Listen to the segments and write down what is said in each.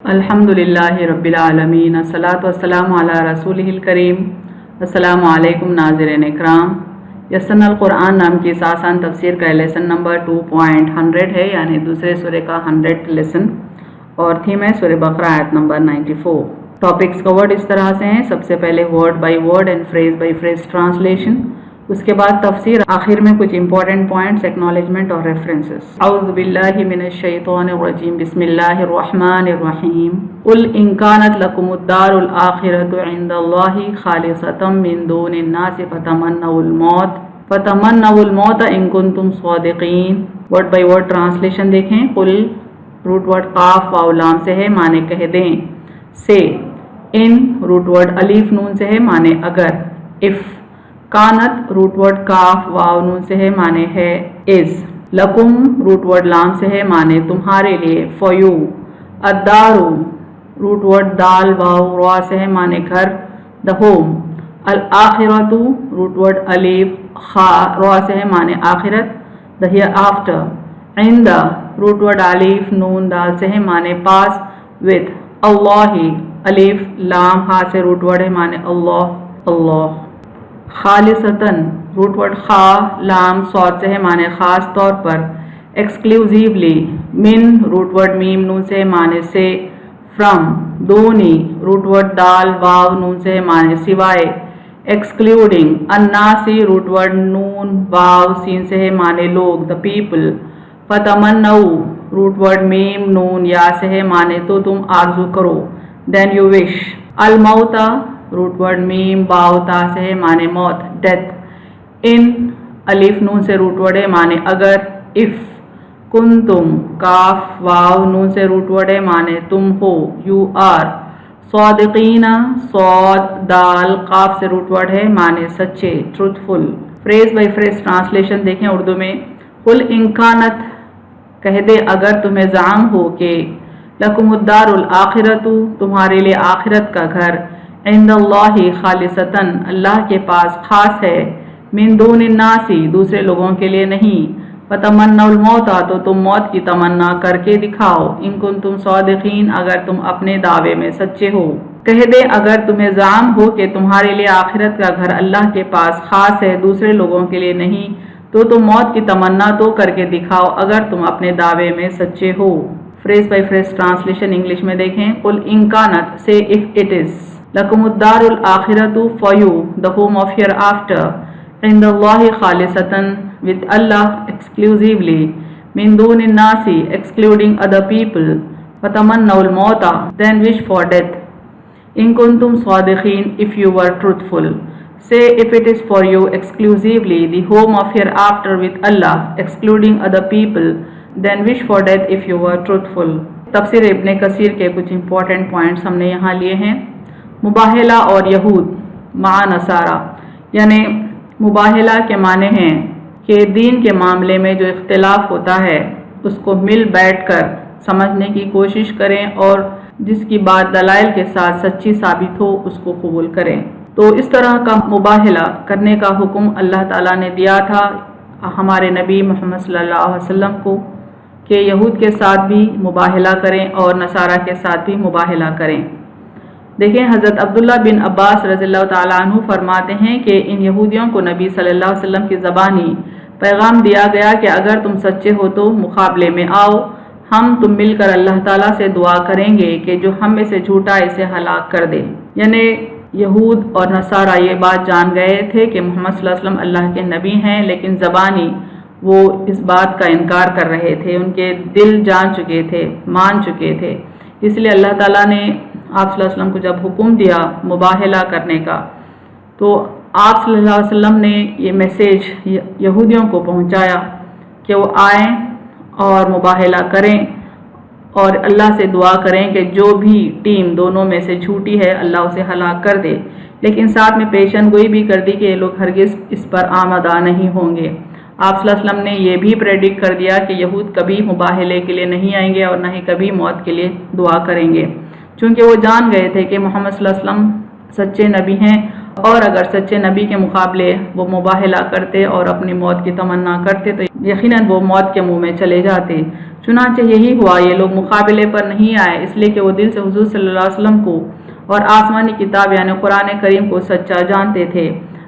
अल्हम्दुलिल्लाहि रब्बिल आलमीन अस्सलातु वस्सलामु अला रसूलिहिल करीम। अस्सलामु अलैकुम नाज़रीन इकराम। यस्सनल कुरान नाम की इस आसान तफसीर का लेसन नंबर 2.100 है, यानी दूसरे सूरे का 100th लेसन, और थीम है सूरह बकरा आयत नंबर 94। टॉपिक्स कवर्ड इस तरह से हैं: सबसे पहले word by word and phrase by phrase translation, उसके बाद तफसीर, आखिर में कुछ इंपॉर्टेंट पॉइंट्स, एक्नॉलेजमेंट और रेफरेंसेस। औज़ु बिल्लाहि मिनश शैतानिर रजीम, बिस्मिल्लाहिर रहमानिर रहीम। कुल इन कानत लकुमुद्दारुल आखिरतु इंदल्लाहि खालिसतम मिन दूनिन नासि फतमन्नउल मौत इन कुंतुम सादिकीन। वर्ड बाय वर्ड ट्रांसलेशन देखें। कुल रूट वर्ड काफ वाव लाम से है, माने कह दें। से इन रूट वर्ड अलीफ नून से है, माने अगर। इफ कानत रूट वर्ड काफ वाव नून से है, माने है। इज लकुम रूट वर्ड लाम से है, माने तुम्हारे लिए, फॉर यू। अद्दारू रूट वर्ड दाल वाव रा से है, माने घर, द होम। अल आखिरतु रूट वर्ड अलीफ खा रा से है, माने आखिरत, द हियर आफ्टर। इंद रूट वर्ड अलीफ नून दाल से है, माने पास, विद। अल्लाही अलीफ लाम हा से रूट वर्ड है, माने अल्लाह अल्लाह। खालिसतन रूट वर्ड खा लाम सौद से है, माने खास तौर पर। एक्सक्लूसिवली मिन रूट वर्ड मीम नून से है, माने से। फ्रॉम दोनी रूट वर्ड दाल वाव नून से है, माने सिवाय। एक्सक्लूडिंग अन्नासी रूट वर्ड नून वाव सीन से है, माने लोग, द पीपल। फतमन्नऊ रूट वर्ड मीम नून या से है, माने तो तुम आरजू करो, देन यू विश। अल मौता रूट वर्ड मीम बावता से है, माने मौत, डेथ। इन अलिफ नून से रूट वर्ड है, माने अगर। इफ कुंतुम काफ वाव नून से रूट वर्ड है, माने तुम हो, यू आर। सादिकीना सौद दाल काफ से रूट वर्ड है, माने सच्चे, truthful. Phrase by phrase translation देखें उर्दू में। कुल इनकानत कह दे अगर तुम्हें जाम हो के, लकुमुद्दारुल आखिरतु तुम्हारे लिए आखिरत का घर, इंदल्लाहि खालिसतन अल्लाह के पास खास है, मिन दूनिन नासी दूसरे लोगों के लिए नहीं, फतमन्नउल मौता तो तुम मौत की तमन्ना करके दिखाओ, इन कुंतुम सादिकीन अगर तुम अपने दावे में सच्चे हो। कह दे अगर तुम्हें जाम हो कि तुम्हारे लिए आखिरत का घर अल्लाह के पास खास है, दूसरे लोगों के लिए नहीं, तो तुम मौत की तमन्ना तो करके दिखाओ अगर तुम अपने दावे में सच्चे हो। Phrase by phrase translation English में देखें। कुल इनकानत से इफ इट इज, लकुमुद्दारुल आखिरतु for you, the home of hereafter. इंदल्लाहि खालिसतन विद अल्लाह एक्सक्लूसिवली, मिन दूनिन नासी एक्सक्लूडिंग अदर पीपल, फतमन्नउल मौता देन विश फॉर डेथ, इन कुंतुम सादिकीन if you were truthful. Say if it is for you exclusively the home of hereafter with Allah excluding other people, then wish for death if you were truthful। तफसीर इब्ने कसीर के कुछ important points हमने यहाँ लिए हैं। मुबाहला और यहूद मा नसारा, यानी मुबाहला के माने हैं कि दीन के मामले में जो इख्तिलाफ होता है उसको मिल बैठ कर समझने की कोशिश करें और जिसकी बात दलाइल के साथ सच्ची साबित हो उसको कबूल करें। तो इस तरह का मुबाहला करने का हुक्म अल्लाह ताला ने दिया था हमारे नबी मोहम्मद सल्लल्लाहु अलैहि वसल्लम को कि यहूद के साथ भी मुबाहला करें और नसारा के साथ भी मुबाहला करें। देखें, हज़रत अब्दुल्ला बिन अब्बास रज़ियल्लाहु ताला अन्हु फरमाते हैं कि इन यहूदियों को नबी सल्लल्लाहु अलैहि वसल्लम की ज़बानी पैगाम दिया गया कि अगर तुम सच्चे हो तो मुकाबले में आओ, हम तुम मिलकर अल्लाह ताला से दुआ करेंगे कि जो हम में से झूठा इसे हलाक कर दे। यानी यहूद और नसारा ये बात जान गए थे कि मोहम्मद सल्लल्लाहु अलैहि वसल्लम अल्लाह के नबी हैं, लेकिन ज़बानी वो इस बात का इनकार कर रहे थे, उनके दिल जान चुके थे, मान चुके थे। इसलिए अल्लाह ताला ने आप सल्लल्लाहु अलैहि वसल्लम को जब हुक्म दिया मुबाहला करने का, तो आप सल्लल्लाहु अलैहि वसल्लम ने ये मैसेज यहूदियों को पहुँचाया कि वो आएँ और मुबाहला करें और अल्लाह से दुआ करें कि जो भी टीम दोनों में से झूठी है अल्लाह उसे हलाक कर दे। लेकिन साथ में पेशन गोई भी कर दी कि ये लोग हरगिज़ इस पर आमदा नहीं होंगे। आप सल्लल्लाहु अलैहि वसल्लम ने यह भी प्रेडिक्ट कर दिया कि यहूद कभी मुबाहले के लिए नहीं आएंगे और न ही कभी मौत के लिए दुआ करेंगे, चूँकि वो जान गए थे कि मोहम्मद सल्लल्लाहु अलैहि वसल्लम सच्चे नबी हैं और अगर सच्चे नबी के मुकाबले वो मुबाहला करते और अपनी मौत की तमन्ना करते तो यकीनन वो मौत के मुंह में चले जाते। चुनांचे यही हुआ, ये लोग मुकाबले पर नहीं आए इसलिए कि वो दिल से हुजूर सल्लल्लाहु अलैहि वसल्लम को और आसमानी किताब यानी कुरान करीम को सच्चा जानते थे।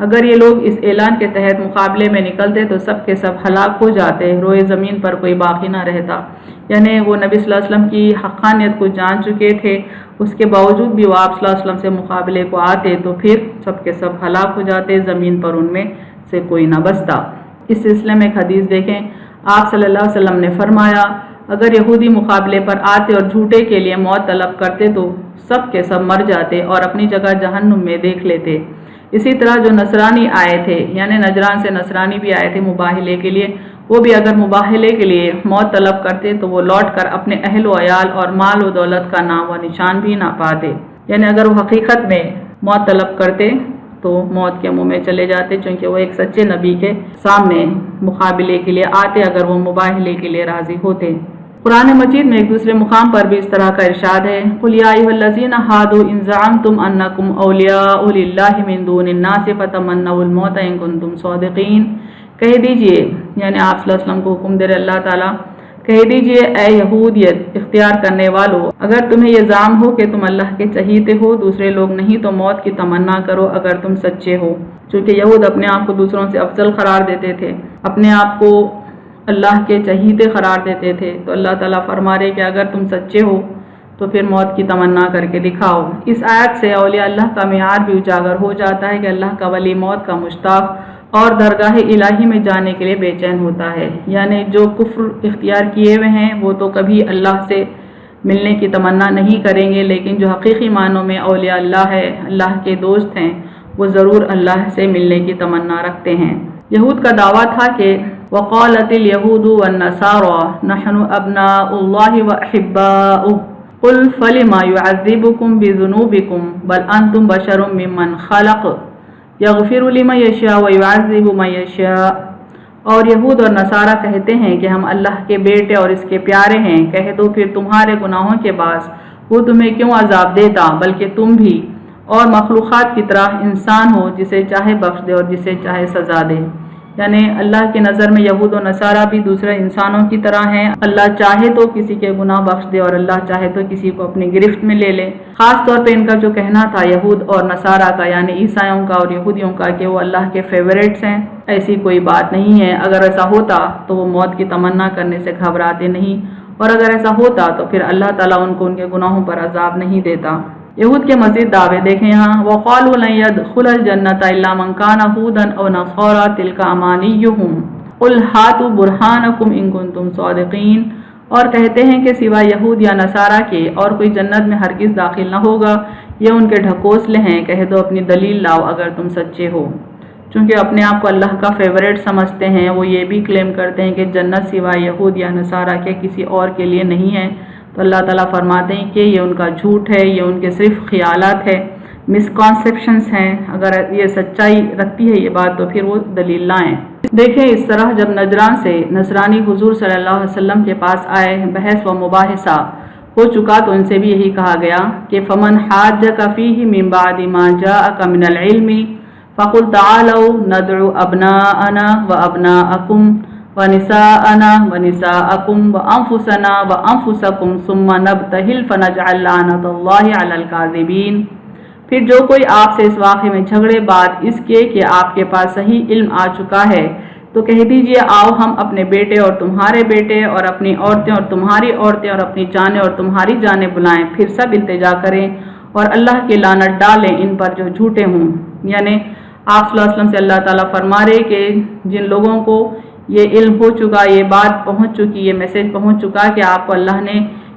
अगर ये लोग इस ऐलान के तहत मुकाबले में निकलते तो सब के सब हलाक हो जाते, रोए ज़मीन पर कोई बाकी ना रहता। यानी वो नबी सल्लल्लाहु अलैहि वसल्लम की हक़ानियत को जान चुके थे, उसके बावजूद भी वो आप सल्लल्लाहु अलैहि वसल्लम से मुकाबले को आते तो फिर सब के सब हलाक हो जाते, ज़मीन पर उनमें से कोई ना बचता। इस सिलसिले में एक हदीस देखें, आप सल्लल्लाहु अलैहि वसल्लम ने फरमाया, अगर यहूदी मुकाबले पर आते और झूठे के लिए मौत तलब करते तो सब के सब मर जाते और अपनी जगह जहन्नुम में देख लेते। इसी तरह जो नसरानी आए थे, यानी नजरान से नसरानी भी आए थे मुबाहिले के लिए, वो भी अगर मुबाहिले के लिए मौत तलब करते तो वो लौट कर अपने अहल व अयाल और माल व दौलत का नाम व निशान भी ना पाते। यानी अगर वो हकीकत में मौत तलब करते तो मौत के मुंह में चले जाते, क्योंकि वो एक सच्चे नबी के सामने मुकाबले के लिए आते अगर वो मुबाहिले के लिए राजी होते। कुरान मजीद में एक दूसरे मुकाम पर भी इस तरह का इरशाद है, कुल या अय्युहल्लज़ीना हादू इन ज़अमतुम अन्नकुम औलियाउ लिल्लाहि मिन दूनिन्नासि फतमन्नउल मौत इन कुंतुम सादिक़ीन। कह दीजिए, यानी आप सल्लल्लाहु अलैहि वसल्लम को हुक्म दे रहे अल्लाह ताला, कह दीजिए ए यहूदियत इख्तियार करने वालों, अगर तुम्हें ये जाम हो कि तुम अल्लाह के चहीते हो, दूसरे लोग नहीं, तो मौत की तमन्ना करो अगर तुम सच्चे हो। चूँकि यहूद अपने आप को दूसरों से अफजल करार देते थे, अपने आप को अल्लाह के चहीते करार देते थे, तो अल्लाह ताला फरमा रहे कि अगर तुम सच्चे हो तो फिर मौत की तमन्ना करके दिखाओ। इस आयत से औलिया अल्लाह का मियार भी उजागर हो जाता है कि अल्लाह का वली मौत का मुश्ताक और दरगाह इलाही में जाने के लिए बेचैन होता है। यानी जो कुफ्र इख्तियार किए हुए हैं वो तो कभी अल्लाह से मिलने की तमन्ना नहीं करेंगे, लेकिन जो हकीकी मानों में औलिया अल्लाह है, अल्लाह के दोस्त हैं, वो ज़रूर अल्लाह से मिलने की तमन्ना रखते हैं। यहूद का दावा था कि वक़ालतिल यहूदु वन्नसारा नहनु अब्नाउल्लाहि व अहिब्बाउहु कुल फलिमा युअज़्ज़िबुकुम बिज़ुनूबिकुम बल अंतुम बशरुम मिम्मन खलक़ यग़फ़िरु लिमन यशा व युअज़्ज़िबु मन यशा। और यहूद और नसारा कहते हैं कि हम अल्लाह के बेटे और इसके प्यारे हैं। कह दो फिर तुम्हारे गुनाहों के बास वो तुम्हें क्यों अजाब देता, बल्कि तुम भी और मखलूक़ात की तरह इंसान हो, जिसे चाहे बख्श दे और जिसे चाहे सज़ा दे। यानी अल्लाह की नज़र में यहूद और नसारा भी दूसरे इंसानों की तरह हैं। अल्लाह चाहे तो किसी के गुनाह बख्श दे और अल्लाह चाहे तो किसी को अपनी गिरफ्त में ले ले। ख़ास तौर पे इनका जो कहना था यहूद और नसारा का, यानी ईसाइयों का और यहूदियों का, कि वो अल्लाह के फेवरेट्स हैं, ऐसी कोई बात नहीं है। अगर ऐसा होता तो वो मौत की तमन्ना करने से घबराते नहीं, और अगर ऐसा होता तो फिर अल्लाह ताला उनको उनके गुनाहों पर अजाब नहीं देता। यहूद के मज़ीद दावे देखें यहाँ, वक़ालू लन यदखुलल जन्नता इल्ला मन काना हूदन औ नसारा तिल्का अमानियुहुम कुल हातु बुरहानकुम इन कुंतुम सादिक़ीन। और कहते हैं कि सिवाय यहूद या नसारा के और कोई जन्नत में हरगिज़ दाखिल न होगा, ये उनके ढकोसले हैं, कह दो अपनी दलील लाओ अगर तुम सच्चे हो। चूँकि अपने आप को अल्लाह का फेवरेट समझते हैं, वो ये भी क्लेम करते हैं कि जन्नत सिवाय यहूद या नसारा के किसी और के लिए नहीं है, तो अल्लाह ताला फरमाते हैं कि ये उनका झूठ है, ये उनके सिर्फ ख्यालात है, मिसकॉन्सेप्शंस हैं। अगर ये सच्चाई रखती है ये बात तो फिर वो दलील लाएं। देखें, इस तरह जब नजरान से नसरानी हुजूर सल्लल्लाहु अलैहि वसल्लम के पास आए, बहस व मुबाहिसा हो चुका, तो उनसे भी यही कहा गया कि फमन हाज्जका फीही मिन बादि मा जाअका मिनल इल्मी फ़कुल तआलौ नदउ अबनाअना व अबनाअकुम व निसाअना व निसाअकुम व अंफुसना व अंफुसकुम सुम्मा नब्तहिल फनजअल लानतल्लाहि अलल काज़िबीन। फिर जो कोई आपसे इस वाक़े में झगड़े बाद इसके कि आपके पास सही इल्म आ चुका है, तो कह दीजिए आओ हम अपने बेटे और तुम्हारे बेटे और अपनी औरतें और तुम्हारी औरतें और अपनी जानें और तुम्हारी जानें बुलाएं, फिर सब इल्तिजा करें और अल्लाह की लानत डालें इन पर जो झूठे हों। यानी आप सल्लल्लाहु अलैहि वसल्लम से अल्लाह ताला फरमा रहे कि जिन लोगों को ये इल्म हो चुका, ये बात पहुंच चुकी, ये मैसेज पहुंच चुका कि आपको अल्लाह ने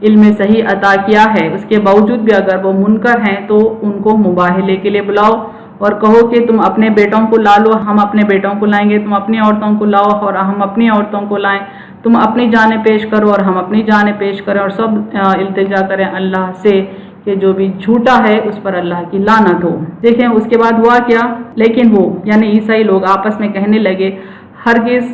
इल्म सही अता किया है, उसके बावजूद भी अगर वो मुनकर हैं तो उनको मुबाहिले के लिए बुलाओ और कहो कि तुम अपने बेटों को ला लो, हम अपने बेटों को लाएंगे, तुम अपनी औरतों को लाओ और हम अपनी औरतों को लाएं, तुम अपनी जानें पेश करो और हम अपनी जानें पेश करें, और सब इल्तिजा करें अल्लाह से कि जो भी झूठा है उस पर अल्लाह की लानत हो। देखें उसके बाद हुआ क्या, लेकिन वो यानी ईसाई लोग आपस में कहने लगे हरगिज़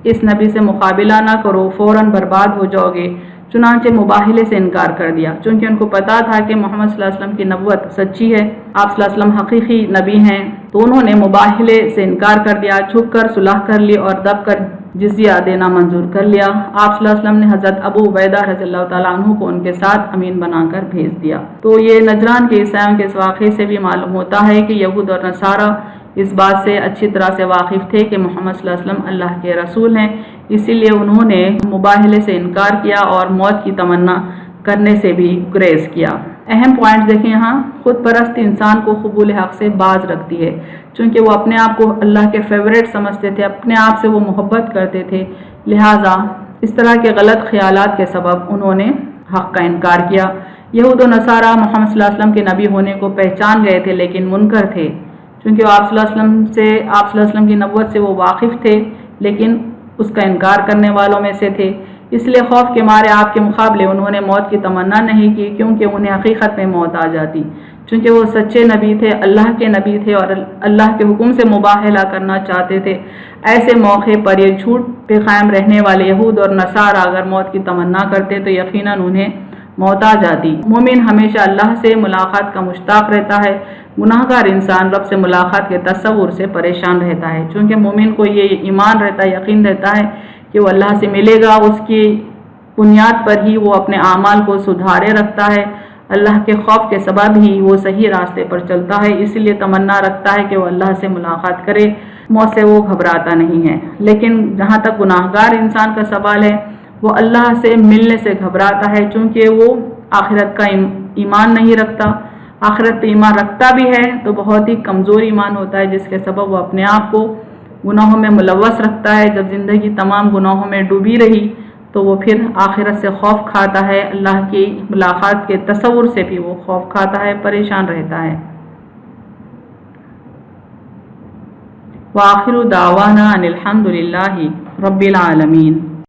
इस नबी से मुकाबला ना करो, फ़ौरन बर्बाद हो जाओगे। चुनांचे मुबाहिले से इनकार कर दिया, चूँकि उनको पता था कि मोहम्मद सल्लल्लाहु अलैहि वसल्लम की नबुवत सच्ची है, आप सल्लल्लाहु अलैहि वसल्लम हकीकी नबी हैं, तो उन्होंने मुबाहिले से इनकार कर दिया, छुप कर सुलह कर ली और दब कर जज़िया देना मंजूर कर लिया। आप सल्लल्लाहु अलैहि वसल्लम ने हज़रत अबू उबैदा रज़ियल्लाहु ताला अन्हु को उनके साथ अमीन बनाकर भेज दिया। तो ये नजरान के ईसाइयों के इस वाक़े से भी मालूम होता है कि यहूद और नसारा इस बात से अच्छी तरह से वाकिफ़ थे कि मोहम्मद सल्लल्लाहु अलैहि वसल्लम अल्लाह के रसूल हैं, इसीलिए उन्होंने मुबाहले से इनकार किया और मौत की तमन्ना करने से भी गुरेज किया। अहम पॉइंट्स देखें यहाँ। खुद परस्त इंसान को कबूल हक़ से बाज रखती है, चूँकि वो अपने आप को अल्लाह के फेवरेट समझते थे, अपने आप से वो मोहब्बत करते थे, लिहाजा इस तरह के गलत ख्यालात के सबब उन्होंने हक़ का इनकार किया। यहूद और नसारा मोहम्मद सल्लल्लाहु अलैहि वसल्लम के नबी होने को पहचान गए थे, लेकिन मुनकर थे, क्योंकि वो आप सल्लल्लाहु अलैहि वसल्लम की नबुव्वत से वो वाकिफ़ थे, लेकिन उसका इनकार करने वालों में से थे। इसलिए खौफ के मारे आपके मुकाबले उन्होंने मौत की तमन्ना नहीं की, क्योंकि उन्हें हकीकत में मौत आ जाती, चूँकि वो सच्चे नबी थे, अल्लाह के नबी थे और अल्लाह के हुक्म से मुबाहला करना चाहते थे। ऐसे मौके पर ये झूठ पे कायम रहने वाले यहूद और नसारा अगर मौत की तमन्ना करते तो यकीनन उन्हें मौत आ जाती। मोमिन हमेशा अल्लाह से मुलाकात का मुश्ताक रहता है, गुनाहगार इंसान रब से मुलाकात के तस्वुर से परेशान रहता है, चूँकि मोमिन को ये ईमान रहता है, यकीन रहता है कि वो अल्लाह से मिलेगा। उसकी बुनियाद पर ही वो अपने आमाल को सुधारे रखता है, अल्लाह के खौफ के सबब ही वो सही रास्ते पर चलता है, इसलिए तमन्ना रखता है कि वो अल्लाह से मुलाकात करे, मौत से वो घबराता नहीं है। लेकिन जहाँ तक गुनाहगार इंसान का सवाल है, वो अल्लाह से मिलने से घबराता है, चूँकि वो आखिरत का ईमान नहीं रखता। आखिरत पे ईमान रखता भी है तो बहुत ही कमज़ोर ईमान होता है, जिसके सबब वो अपने आप को गुनाहों में मुलव्वस रखता है। जब ज़िंदगी तमाम गुनाहों में डूबी रही तो वो फिर आखिरत से खौफ खाता है, अल्लाह की मुलाकात के तस्वुर से भी वो खौफ खाता है, परेशान रहता है। व आखिरु दावाना अनिल हम्दुलिल्लाहि रब्बिल आलमीन।